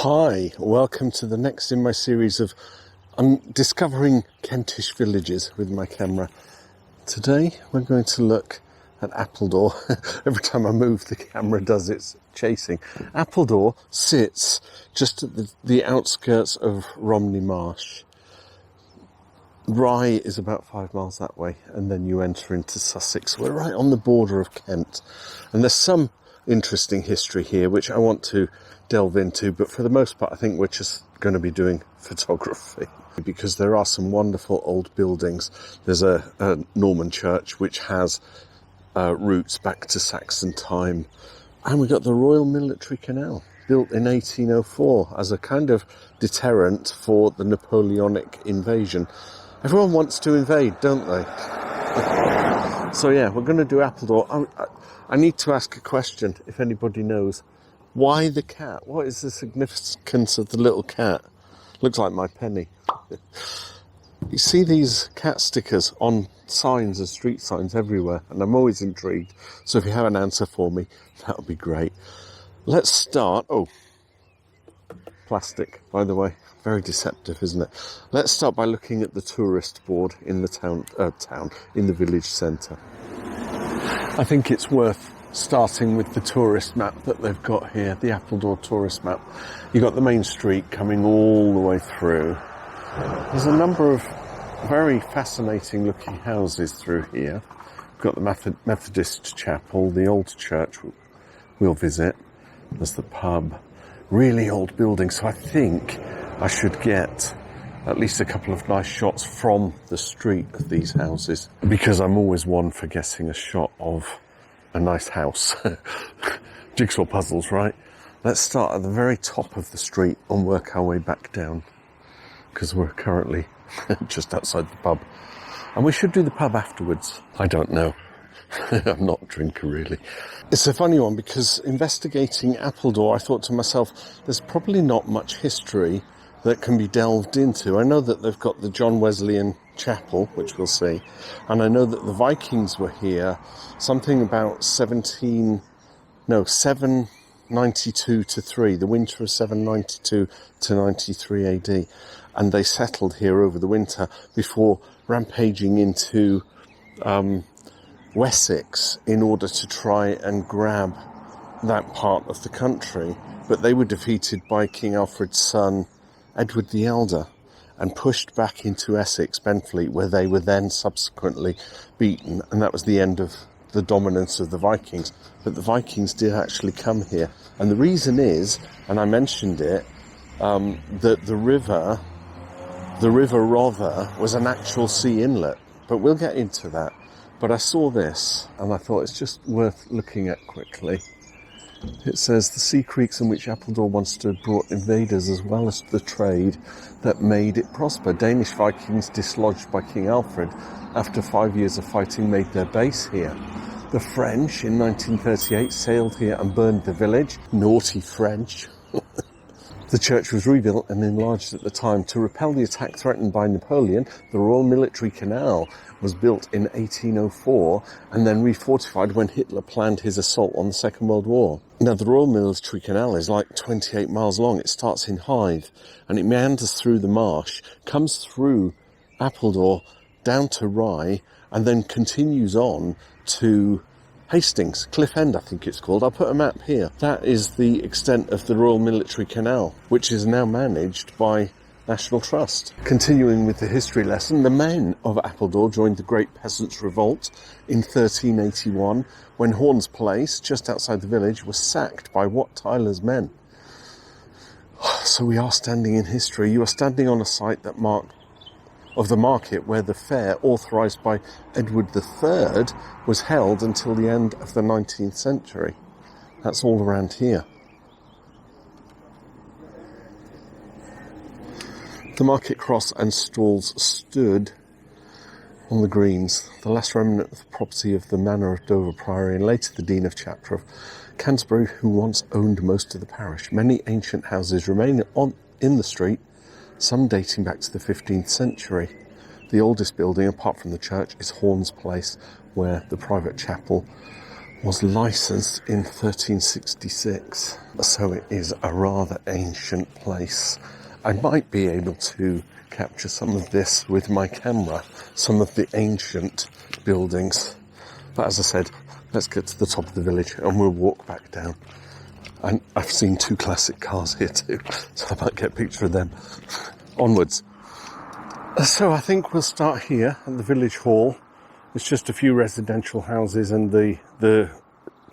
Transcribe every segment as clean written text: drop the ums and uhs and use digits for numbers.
Hi, welcome to the next in my series of discovering Kentish villages with my camera. Today we're going to look at Appledore. Every time I move the camera does its chasing. Appledore sits just at the outskirts of Romney Marsh. Rye is about 5 miles that way, and then you enter into Sussex. We're right on the border of Kent, and there's some interesting history here which I want to delve into, but for the most part I think we're just going to be doing photography because there are some wonderful old buildings. There's a Norman church which has roots back to Saxon time, and we got the Royal Military Canal built in 1804 as a kind of deterrent for the Napoleonic invasion. Everyone wants to invade, don't they? So yeah, we're going to do Appledore. I need to ask a question, if anybody knows. Why the cat? What is the significance of the little cat? Looks like my penny. You see these cat stickers on signs and street signs everywhere, and I'm always intrigued. So if you have an answer for me, that would be great. Let's start. Oh, plastic, by the way. Very deceptive, isn't it? Let's start by looking at the tourist board in the in the village centre. I think it's worth starting with the tourist map that they've got here, the Appledore tourist map. You've got the main street coming all the way through. There's a number of very fascinating looking houses through here. We've got the Methodist chapel, the old church we'll visit. There's the pub. Really old building, so I think I should get at least a couple of nice shots from the street of these houses, because I'm always one for guessing a shot of a nice house. Jigsaw puzzles, right? Let's start at the very top of the street and work our way back down, because we're currently just outside the pub. And we should do the pub afterwards. I don't know. I'm not a drinker, really. It's a funny one, because investigating Appledore, I thought to myself, there's probably not much history that can be delved into. I know that they've got the John Wesleyan chapel, which we'll see, and I know that the Vikings were here something about 792 to 3, the winter of 792 to 93 AD, and they settled here over the winter before rampaging into Wessex in order to try and grab that part of the country, but they were defeated by King Alfred's son Edward the Elder and pushed back into Essex, Benfleet, where they were then subsequently beaten, and that was the end of the dominance of the Vikings. But the Vikings did actually come here, and the reason is, and I mentioned it, that the River Rother was an actual sea inlet, but we'll get into that. But I saw this, and I thought it's just worth looking at quickly. It says, the sea creeks in which Appledore once stood brought invaders as well as the trade that made it prosper. Danish Vikings, dislodged by King Alfred after 5 years of fighting, made their base here. The French in 1938 sailed here and burned the village. Naughty French. The church was rebuilt and enlarged at the time. To repel the attack threatened by Napoleon, the Royal Military Canal was built in 1804 and then refortified when Hitler planned his assault on the Second World War. Now, the Royal Military Canal is like 28 miles long. It starts in Hythe and it meanders through the marsh, comes through Appledore down to Rye, and then continues on to Hastings, Cliff End, I think it's called. I'll put a map here. That is the extent of the Royal Military Canal, which is now managed by National Trust. Continuing with the history lesson, the men of Appledore joined the Great Peasants' Revolt in 1381, when Horn's Place, just outside the village, was sacked by Wat Tyler's men. So we are standing in history. You are standing on a site that of the market where the fair, authorised by Edward III, was held until the end of the 19th century. That's all around here. The market cross and stalls stood on the greens, the last remnant of the property of the Manor of Dover Priory and later the Dean of Chapter of Canterbury, who once owned most of the parish. Many ancient houses remain in the street, some dating back to the 15th century. The oldest building, apart from the church, is Horn's Place, where the private chapel was licensed in 1366, so it is a rather ancient place. I might be able to capture some of this with my camera, some of the ancient buildings. But as I said, let's get to the top of the village and we'll walk back down. And I've seen 2 classic cars here too, so I might get a picture of them. Onwards. So I think we'll start here at the village hall. It's just a few residential houses and the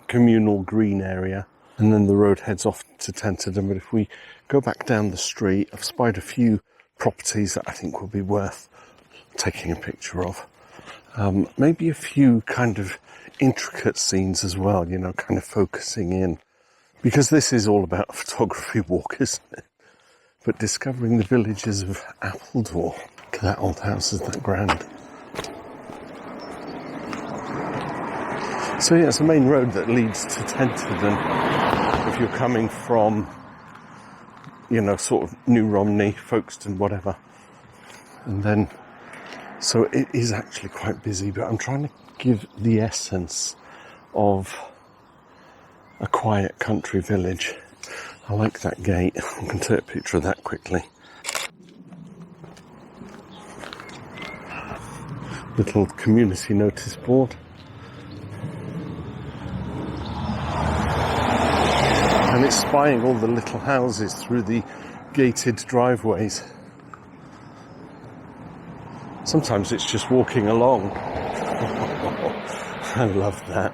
communal green area. And then the road heads off to Tenterden. But if we go back down the street, I've spied a few properties that I think will be worth taking a picture of. Maybe a few kind of intricate scenes as well, you know, kind of focusing in. Because this is all about a photography walk, isn't it? But discovering the villages of Appledore. Look at that old house, is that grand? So yeah, it's the main road that leads to Tenterden. If you're coming from, you know, sort of New Romney, Folkestone, whatever. And then, so it is actually quite busy, but I'm trying to give the essence of a quiet country village. I like that gate. I can take a picture of that quickly. Little community notice board. And it's spying all the little houses through the gated driveways. Sometimes it's just walking along. I love that.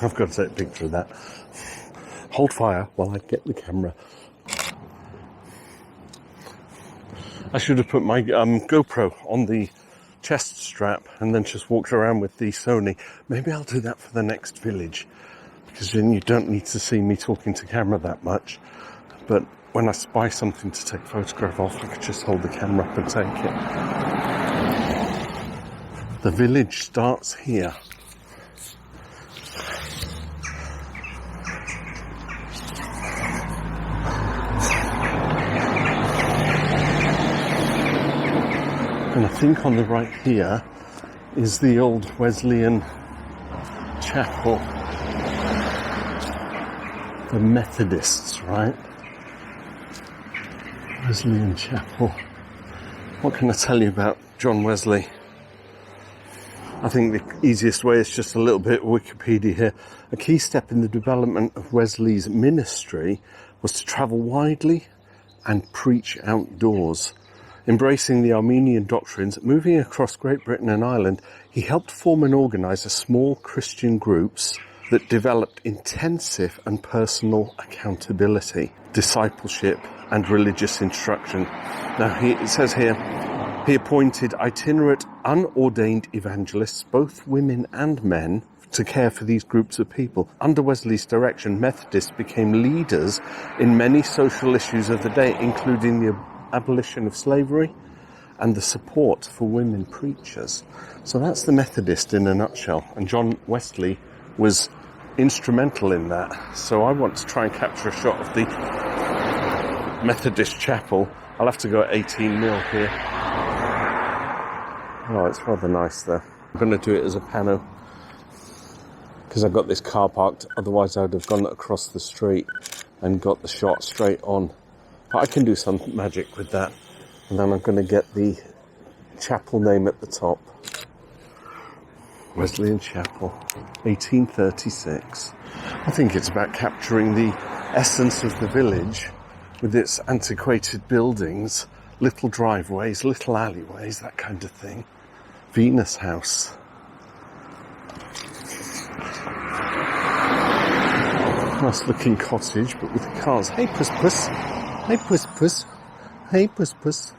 I've got to take a picture of that. Hold fire while I get the camera. I should have put my GoPro on the chest strap and then just walked around with the Sony. Maybe I'll do that for the next village, because then you don't need to see me talking to camera that much. But when I spy something to take a photograph of, I could just hold the camera up and take it. The village starts here. And I think on the right here is the old Wesleyan chapel. The Methodists, right? Wesleyan chapel. What can I tell you about John Wesley? I think the easiest way is just a little bit of Wikipedia here. A key step in the development of Wesley's ministry was to travel widely and preach outdoors. Embracing the Armenian doctrines, moving across Great Britain and Ireland, he helped form and organise a small Christian groups that developed intensive and personal accountability, discipleship and religious instruction. Now, it says here, he appointed itinerant, unordained evangelists, both women and men, to care for these groups of people. Under Wesley's direction, Methodists became leaders in many social issues of the day, including the abolition of slavery and the support for women preachers. So that's the Methodist in a nutshell. And John Wesley was instrumental in that. So I want to try and capture a shot of the Methodist chapel. I'll have to go at 18mm here. Oh, it's rather nice there. I'm going to do it as a pano because I've got this car parked. Otherwise I would have gone across the street and got the shot straight on. But I can do some magic with that. And then I'm going to get the chapel name at the top. Wesleyan Chapel, 1836. I think it's about capturing the essence of the village with its antiquated buildings, little driveways, little alleyways, that kind of thing. Venus House. Nice looking cottage, but with cars. Hey, puss puss. Hey, puss puss. Hey, puss puss.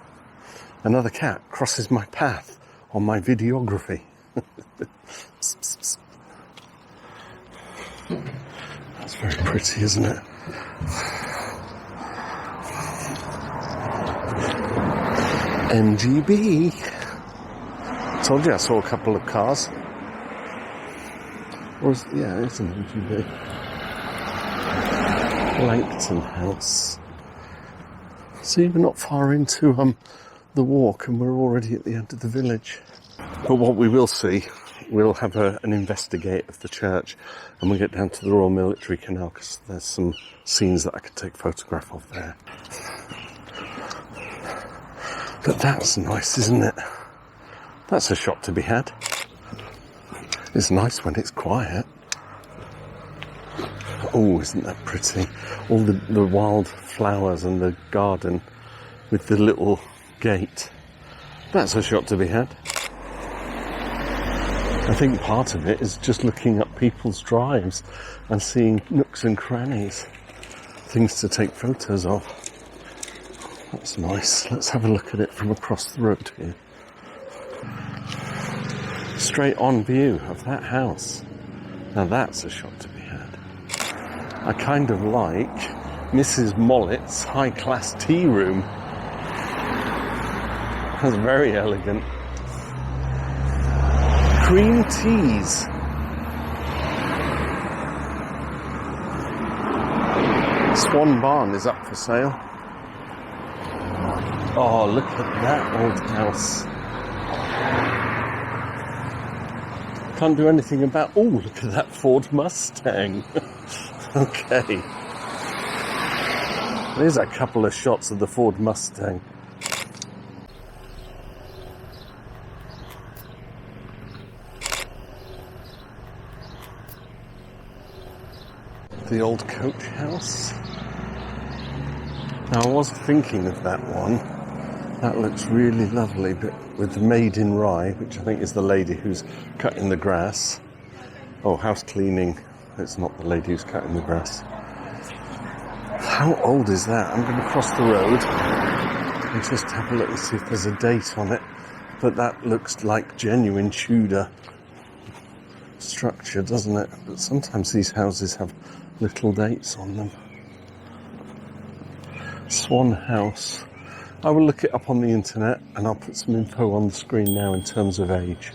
Another cat crosses my path on my videography. Psst, psst, psst. That's very pretty, isn't it? MGB. Told you I saw a couple of cars. Yeah, it's an MGB. Langton House. See, we're not far into the walk and we're already at the end of the village. But what we will see we'll have an investigate of the church, and we'll get down to the Royal Military Canal, because there's some scenes that I could take a photograph of there. But that's nice, isn't it? That's a shot to be had. It's nice when it's quiet. Oh, isn't that pretty? All the wild flowers and the garden with the little gate. That's a shot to be had. I think part of it is just looking up people's drives and seeing nooks and crannies, things to take photos of. That's nice. Let's have a look at it from across the road here. Straight on view of that house. Now that's a shot to be had. I kind of like Mrs. Mollett's high-class tea room. That's very elegant. Cream teas. Swan Barn is up for sale. Oh, look at that old house. Can't do anything about... Oh, look at that Ford Mustang. Okay. There's a couple of shots of the Ford Mustang. The old coach house. Now, I was thinking of that one. That looks really lovely, but with the maid in Rye, which I think is the lady who's cutting the grass. Oh, house cleaning. It's not the lady who's cutting the grass. How old is that? I'm going to cross the road and just have a look and see if there's a date on it. But that looks like genuine Tudor structure, doesn't it? But sometimes these houses have little dates on them. Swan House. I will look it up on the internet and I'll put some info on the screen now in terms of age.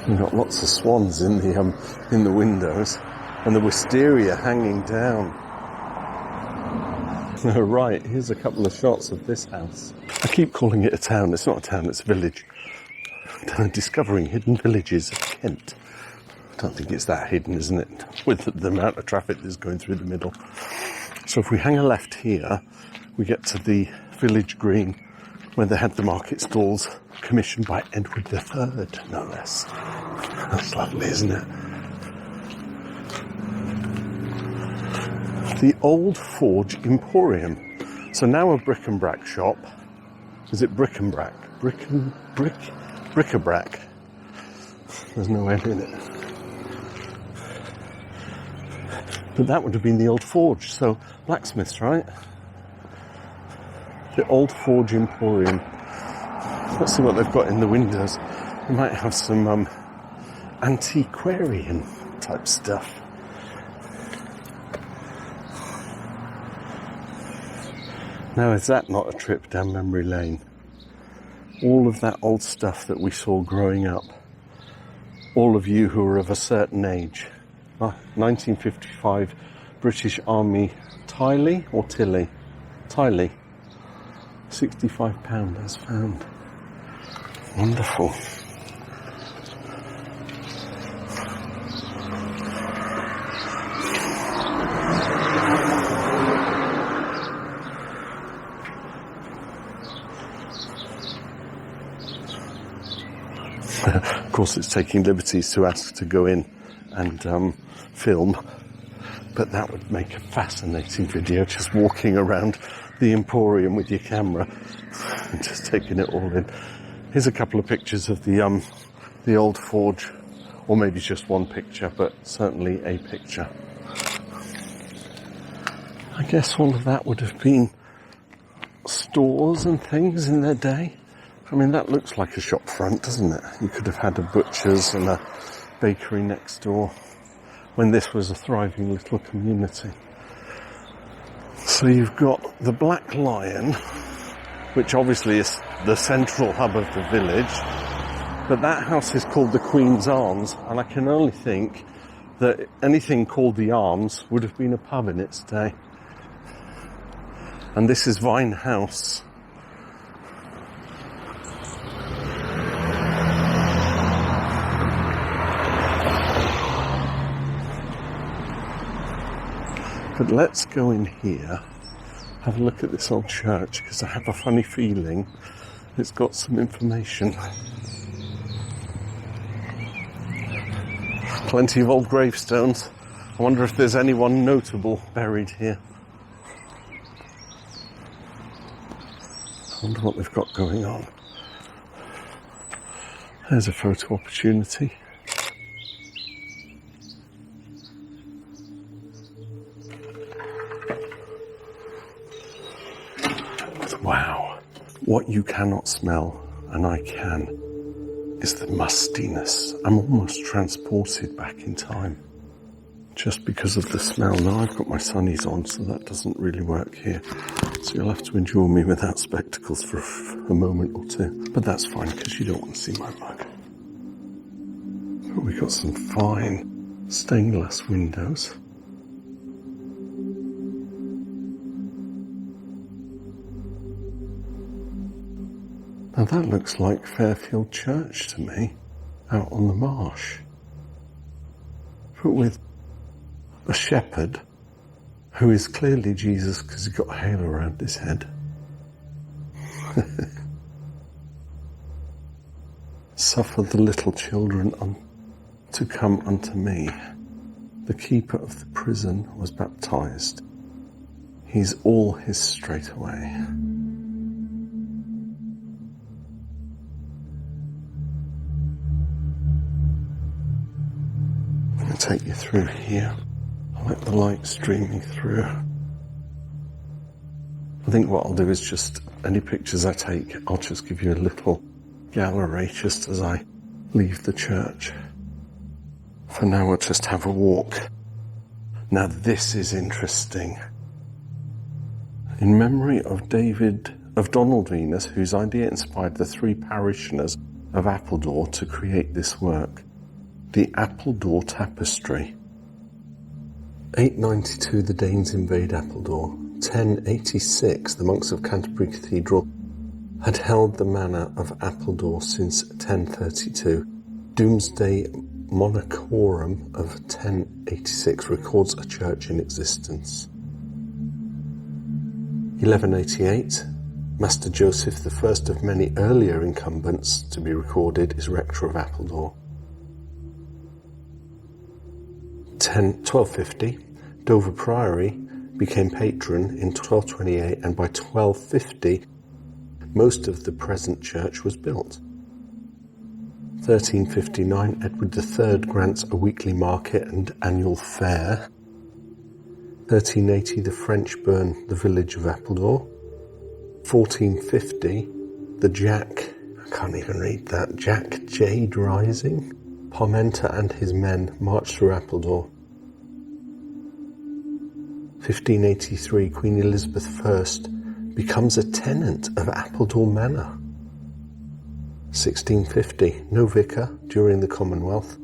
We've got lots of swans in the windows, and the wisteria hanging down. Right, here's a couple of shots of this house. I keep calling it a town. It's not a town, it's a village. Discovering hidden villages of Kent. I don't think it's that hidden, isn't it? With the amount of traffic that's going through the middle. So if we hang a left here, we get to the village green where they had the market stalls commissioned by Edward III, no less. That's lovely, isn't it? The Old Forge Emporium. So now a bric-and-brac shop. Is it bric-and-brac? Bric-a-brac. There's no L in it. But that would have been the Old Forge, so blacksmiths, right? The Old Forge Emporium. Let's see what they've got in the windows. They might have some antiquarian type stuff. Now, is that not a trip down memory lane? All of that old stuff that we saw growing up. All of you who are of a certain age. 1955 British Army Tiley or Tilly? Tiley. £65 as found. Wonderful. Of course, it's taking liberties to ask to go in and film, but that would make a fascinating video, just walking around the Emporium with your camera and just taking it all in. Here's a couple of pictures of the Old Forge, or maybe just one picture, but certainly a picture. I guess all of that would have been stores and things in their day. I mean, that looks like a shop front, doesn't it? You could have had a butcher's and a bakery next door when this was a thriving little community. So you've got the Black Lion, which obviously is the central hub of the village, but that house is called the Queen's Arms, and I can only think that anything called the Arms would have been a pub in its day. And this is Vine House. But let's go in here, have a look at this old church, because I have a funny feeling it's got some information. Plenty of old gravestones. I wonder if there's anyone notable buried here. I wonder what they've got going on. There's a photo opportunity. Wow. What you cannot smell, and I can, is the mustiness. I'm almost transported back in time just because of the smell. Now I've got my sunnies on, so that doesn't really work here. So you'll have to endure me without spectacles for a moment or two. But that's fine, because you don't want to see my mug. But we've got some fine stained glass windows. Now that looks like Fairfield Church to me, out on the marsh. But with a shepherd, who is clearly Jesus because he's got a halo around his head. Suffer the little children to come unto me. The keeper of the prison was baptized. He's all his straightway. Take you through here. I like the light streaming through. I think what I'll do is just, any pictures I take, I'll just give you a little gallery just as I leave the church. For now, we'll just have a walk. Now this is interesting. In memory of Donald Venus, whose idea inspired the 3 parishioners of Appledore to create this work, the Appledore tapestry. 892, the Danes invade Appledore. 1086, the monks of Canterbury Cathedral had held the manor of Appledore since 1032. Domesday Monarchorum of 1086 records a church in existence. 1188, Master Joseph, the first of many earlier incumbents to be recorded, is rector of Appledore. 1250, Dover Priory became patron in 1228, and by 1250 most of the present church was built. 1359, Edward III grants a weekly market and annual fair. 1380, the French burn the village of Appledore. 1450, the Jack Jade Rising. Parmenter and his men marched through Appledore. 1583, Queen Elizabeth I becomes a tenant of Appledore Manor. 1650, no vicar during the Commonwealth.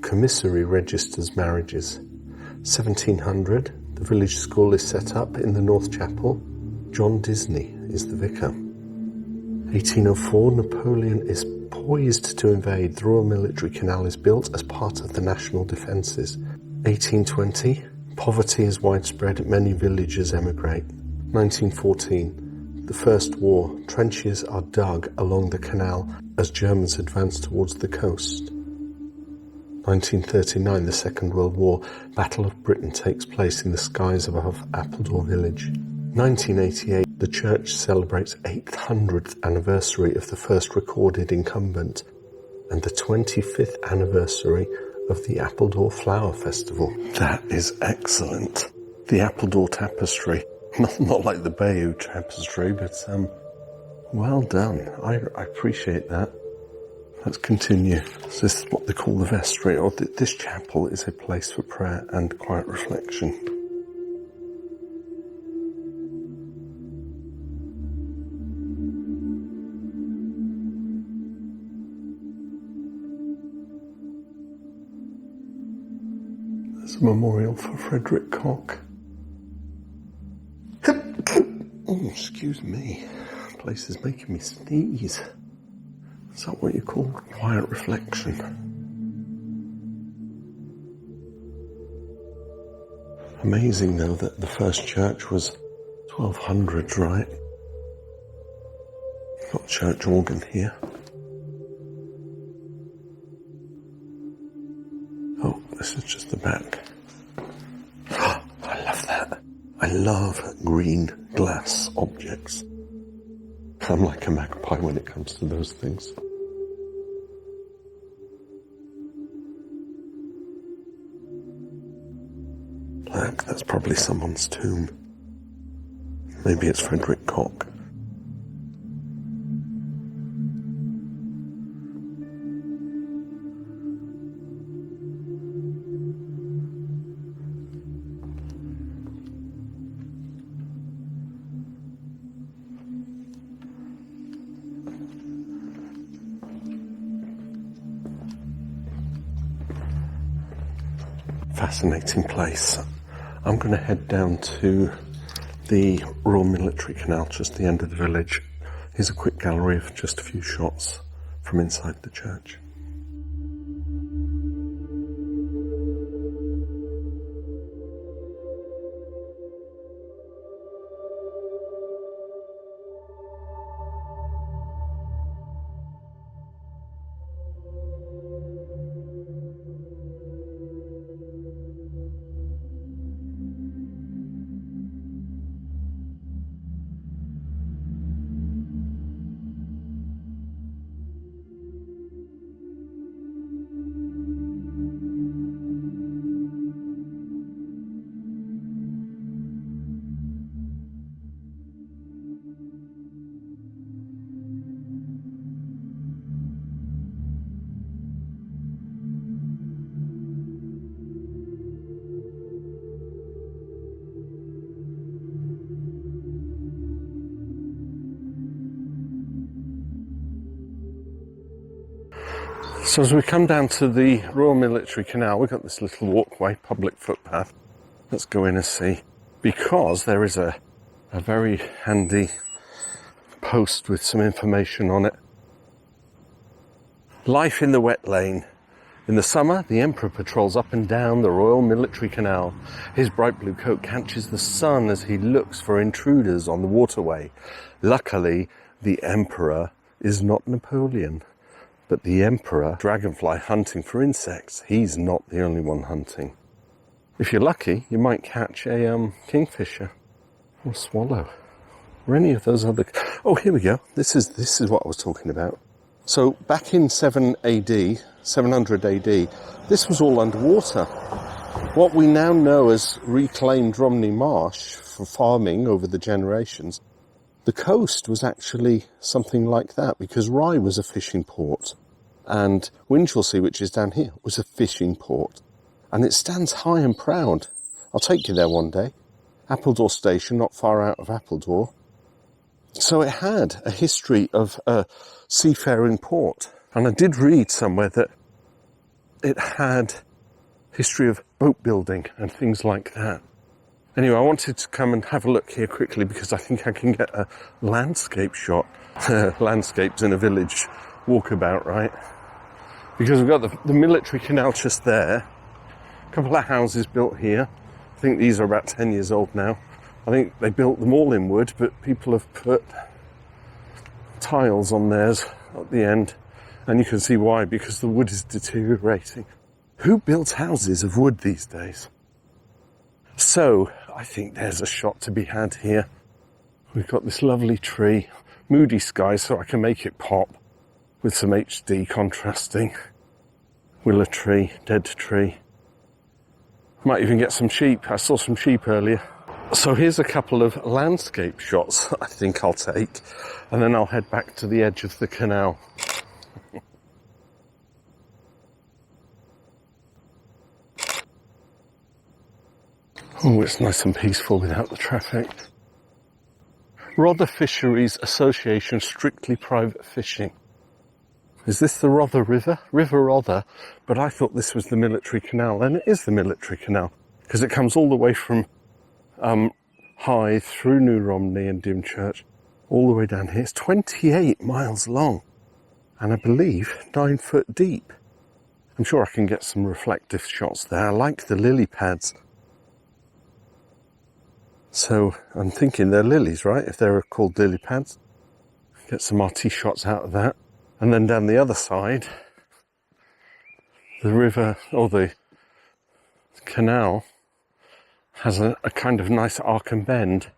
Commissary registers marriages. 1700, the village school is set up in the North Chapel. John Disney is the vicar. 1804, Napoleon is poised to invade. The Royal Military Canal is built as part of the national defences. 1820, poverty is widespread, many villagers emigrate. 1914, the First War, trenches are dug along the canal as Germans advance towards the coast. 1939, the Second World War, Battle of Britain takes place in the skies above Appledore village. 1988, the church celebrates 800th anniversary of the first recorded incumbent and the 25th anniversary of the Appledore Flower Festival. That is excellent. The Appledore tapestry. Not like the Bayeux tapestry, but well done. I appreciate that. Let's continue. So this is what they call the vestry, or this chapel is a place for prayer and quiet reflection. There's a memorial for Frederick Cock. Oh, excuse me. The place is making me sneeze. Is that what you call quiet reflection? Amazing though that the first church was 1200s, right? Got church organ here. Oh, this is just the back. I love that. I love green glass objects. I'm like a magpie when it comes to those things. Black, that's probably someone's tomb. Maybe it's Frederick Cock. Fascinating place. I'm going to head down to the Royal Military Canal, just the end of the village. Here's a quick gallery of just a few shots from inside the church. So as we come down to the Royal Military Canal, we've got this little walkway, public footpath. Let's go in and see, because there is a very handy post with some information on it. Life in the wet lane. In the summer, the Emperor patrols up and down the Royal Military Canal. His bright blue coat catches the sun as he looks for intruders on the waterway. Luckily, the Emperor is not Napoleon. But the Emperor, dragonfly hunting for insects, he's not the only one hunting. If you're lucky, you might catch a kingfisher or swallow or any of those other... Oh, here we go. This is what I was talking about. So back in 700 AD, this was all underwater. What we now know as reclaimed Romney Marsh for farming over the generations, the coast was actually something like that, because Rye was a fishing port and Winchelsea, which is down here, was a fishing port. And it stands high and proud. I'll take you there one day. Appledore station, not far out of Appledore. So it had a history of a seafaring port. And I did read somewhere that it had history of boat building and things like that. Anyway, I wanted to come and have a look here quickly because I think I can get a landscape shot. Landscapes in a village walkabout, right? Because we've got the military canal just there. A couple of houses built here. I think these are about 10 years old now. I think they built them all in wood, but people have put tiles on theirs at the end. And you can see why, because the wood is deteriorating. Who builds houses of wood these days? So, I think there's a shot to be had here. We've got this lovely tree, moody sky, so I can make it pop with some HD contrasting. Willow tree, dead tree. Might even get some sheep. I saw some sheep earlier. So here's a couple of landscape shots I think I'll take, and then I'll head back to the edge of the canal. Oh, it's nice and peaceful without the traffic. Rother Fisheries Association, strictly private fishing. Is this the Rother River? River Rother, but I thought this was the Military Canal, and it is the Military Canal, because it comes all the way from Hythe through New Romney and Dymchurch, all the way down here. It's 28 miles long, and I believe 9 foot deep. I'm sure I can get some reflective shots there. I like the lily pads. So I'm thinking they're lilies, right? If they're called lily pads. Get some RT shots out of that. And then down the other side, the river, or the canal, has a kind of nice arc and bend.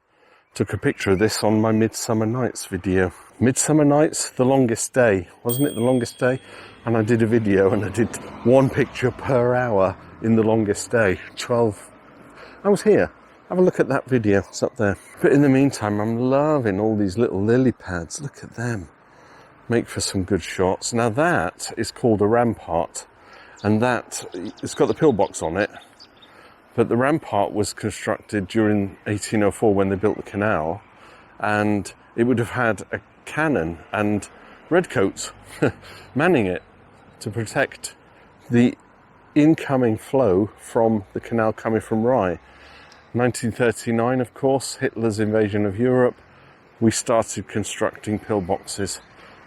Took a picture of this on my Midsummer Nights video. Midsummer Nights, the longest day. Wasn't it the longest day? And I did a video and I did one picture per hour in the longest day. 12. I was here. Have a look at that video. It's up there. But in the meantime, I'm loving all these little lily pads. Look at them. Make for some good shots. Now that is called a rampart. And that, it's got the pillbox on it. But the rampart was constructed during 1804 when they built the canal, and it would have had a cannon and redcoats manning it to protect the incoming flow from the canal coming from Rye. 1939, of course, Hitler's invasion of Europe, we started constructing pillboxes.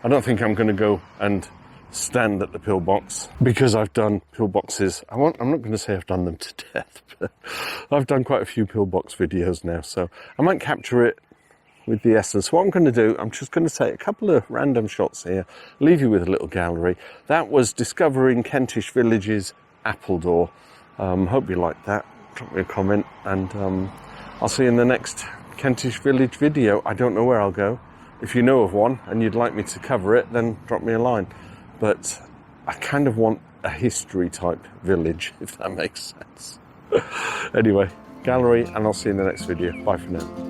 I don't think I'm going to go and stand at the pillbox because I've done pillboxes. I'm not going to say I've done them to death, but I've done quite a few pillbox videos now, so I might capture it with the essence. What I'm going to do, I'm just going to take a couple of random shots here, leave you with a little gallery. That was discovering Kentish Village's Appledore. Hope you liked that. Drop me a comment, and I'll see you in the next Kentish Village video. I don't know where I'll go. If you know of one and you'd like me to cover it, then drop me a line. But I kind of want a history type village, if that makes sense. Anyway, gallery, and I'll see you in the next video. Bye for now.